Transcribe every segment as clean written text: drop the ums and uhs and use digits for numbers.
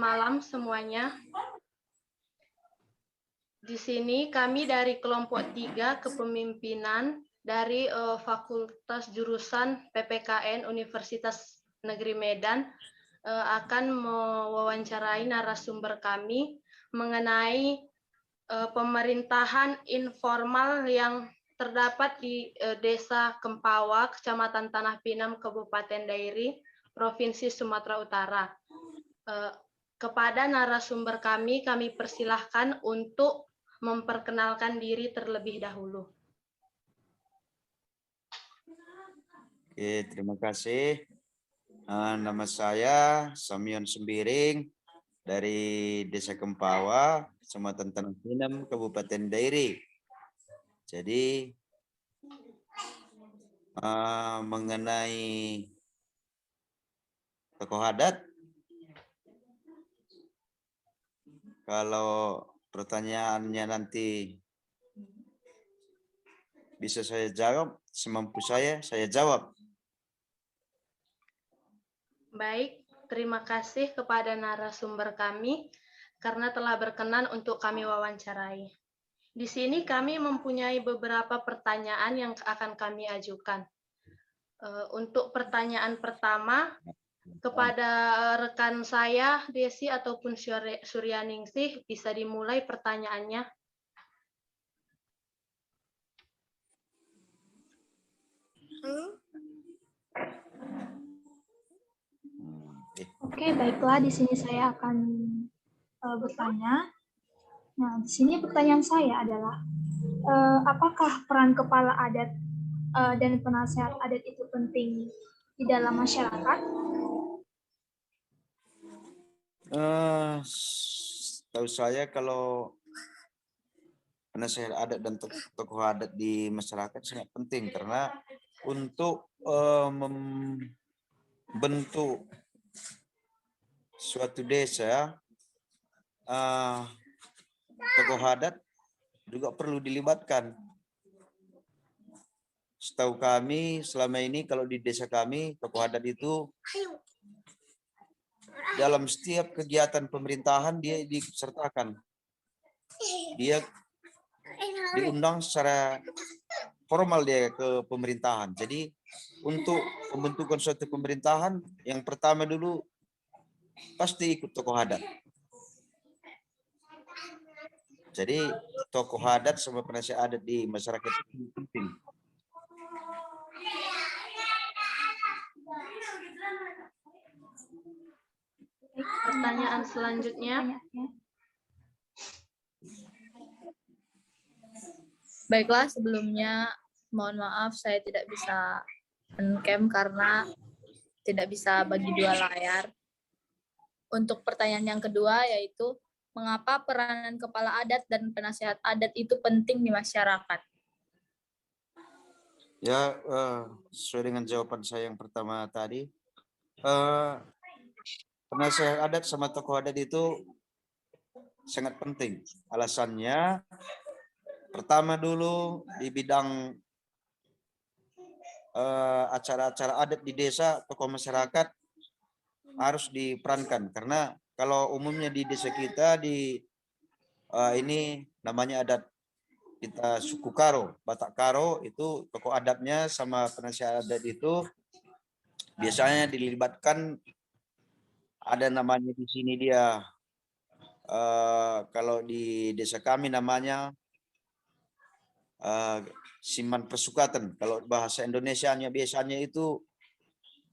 malam semuanya. Di sini kami dari kelompok 3 kepemimpinan dari Fakultas Jurusan PPKN Universitas Negeri Medan akan mewawancarai narasumber kami mengenai pemerintahan informal yang terdapat di Desa Kempawa, Kecamatan Tanah Pinang, Kabupaten Dairi, Provinsi Sumatera Utara. Kepada narasumber kami persilahkan untuk memperkenalkan diri terlebih dahulu. Oke, terima kasih. Nama saya Samion Sembiring dari Desa Kempawa, Kecamatan Tanah Pinang, Kabupaten Dairi. Jadi mengenai tokoh adat, kalau pertanyaannya nanti bisa saya jawab, semampu saya jawab. Baik, terima kasih kepada narasumber kami karena telah berkenan untuk kami wawancarai. Di sini kami mempunyai beberapa pertanyaan yang akan kami ajukan. Untuk pertanyaan pertama, kepada rekan saya, Desi ataupun Suryaningsih, bisa dimulai pertanyaannya. Oke, baiklah. Di sini saya akan bertanya. Nah, di sini pertanyaan saya adalah, apakah peran kepala adat dan penasehat adat itu penting di dalam masyarakat? Tahu saya kalau penasehat adat dan tokoh adat di masyarakat sangat penting karena untuk membentuk suatu desa, tokoh adat juga perlu dilibatkan. Setahu kami selama ini kalau di desa kami, tokoh adat itu dalam setiap kegiatan pemerintahan dia disertakan. Dia diundang secara formal dia ke pemerintahan. Jadi untuk pembentukan suatu pemerintahan, yang pertama dulu pasti ikut tokoh adat. Jadi tokoh adat sama penasehat adat di masyarakat itu penting. Pertanyaan selanjutnya. Baiklah, sebelumnya mohon maaf saya tidak bisa on-cam karena tidak bisa bagi dua layar. Untuk pertanyaan yang kedua yaitu, mengapa peranan kepala adat dan penasehat adat itu penting di masyarakat? Ya, sesuai dengan jawaban saya yang pertama tadi, penasehat adat sama tokoh adat itu sangat penting. Alasannya, pertama dulu di bidang acara-acara adat di desa, tokoh masyarakat harus diperankan karena kalau umumnya di desa kita ini namanya adat kita suku Karo, Batak Karo, itu tokoh adatnya sama penasehat adat itu biasanya dilibatkan. Ada namanya di sini dia kalau di desa kami namanya Siman Persukatan, kalau bahasa Indonesianya biasanya itu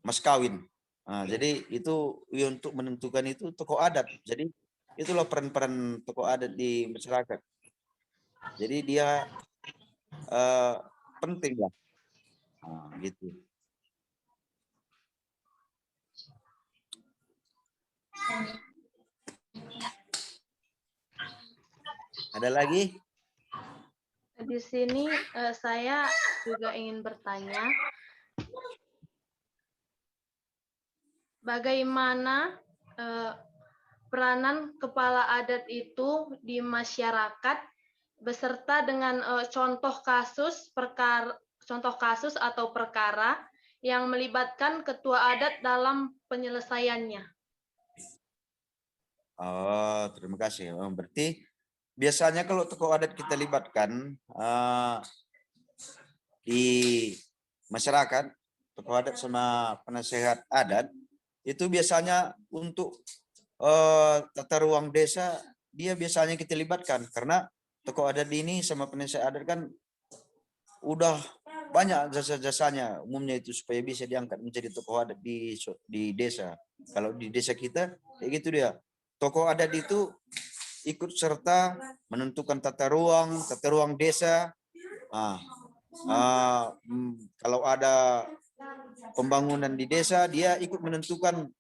mas kawin. Nah, jadi itu untuk menentukan itu tokoh adat. Jadi itulah peran-peran tokoh adat di masyarakat. Jadi dia penting lah. Nah, gitu. Ada lagi? Di sini saya juga ingin bertanya, bagaimana peranan kepala adat itu di masyarakat beserta dengan contoh kasus atau perkara yang melibatkan ketua adat dalam penyelesaiannya. Oh, terima kasih. Oh, berarti biasanya kalau tokoh adat kita libatkan di masyarakat, tokoh adat sama penasehat adat, itu biasanya untuk tata ruang desa, dia biasanya kita libatkan. Karena tokoh adat ini sama penasehat adat kan udah banyak jasa-jasanya umumnya itu supaya bisa diangkat menjadi tokoh adat di desa. Kalau di desa kita kayak gitu dia. Tokoh adat itu ikut serta menentukan tata ruang desa. Kalau ada pembangunan di desa, dia ikut menentukan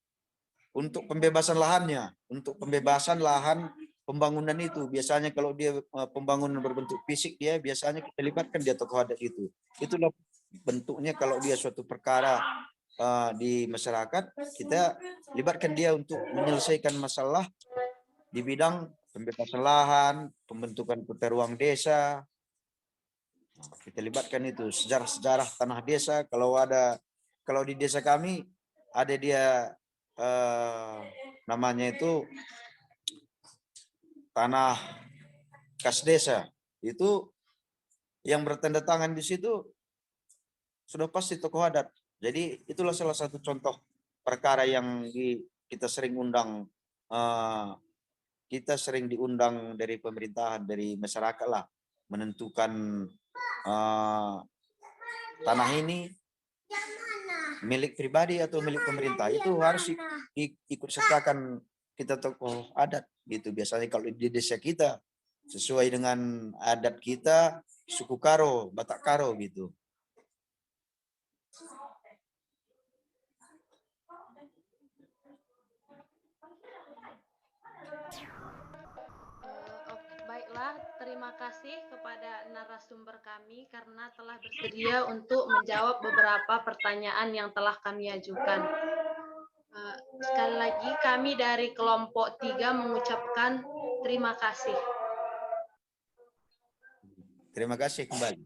untuk pembebasan lahannya, untuk pembebasan lahan pembangunan itu. Biasanya kalau dia pembangunan berbentuk fisik, dia biasanya kita libatkan dia tokoh adat itu. Itulah bentuknya kalau dia suatu perkara di masyarakat, kita libatkan dia untuk menyelesaikan masalah di bidang pembebasan lahan, pembentukan tata ruang desa. Kita libatkan itu sejarah-sejarah tanah desa. Kalau di desa kami ada dia namanya itu tanah kas desa. Itu yang bertanda tangan di situ sudah pasti tokoh adat. Jadi itulah salah satu contoh perkara yang kita sering undang, kita sering diundang dari pemerintahan, dari masyarakat lah, menentukan tanah ini milik pribadi atau milik pemerintah. Itu harus ikut sertakan kita tokoh adat gitu. Biasanya kalau di desa kita sesuai dengan adat kita, suku Karo, Batak Karo gitu. Baiklah, terima kasih kepada narasumber kami karena telah bersedia untuk menjawab beberapa pertanyaan yang telah kami ajukan. Sekali lagi kami dari kelompok 3 mengucapkan terima kasih. Terima kasih kembali.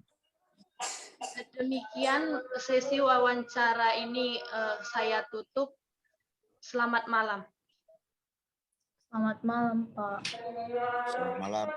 Demikian sesi wawancara ini saya tutup. Selamat malam. Selamat malam, Pak. Selamat malam.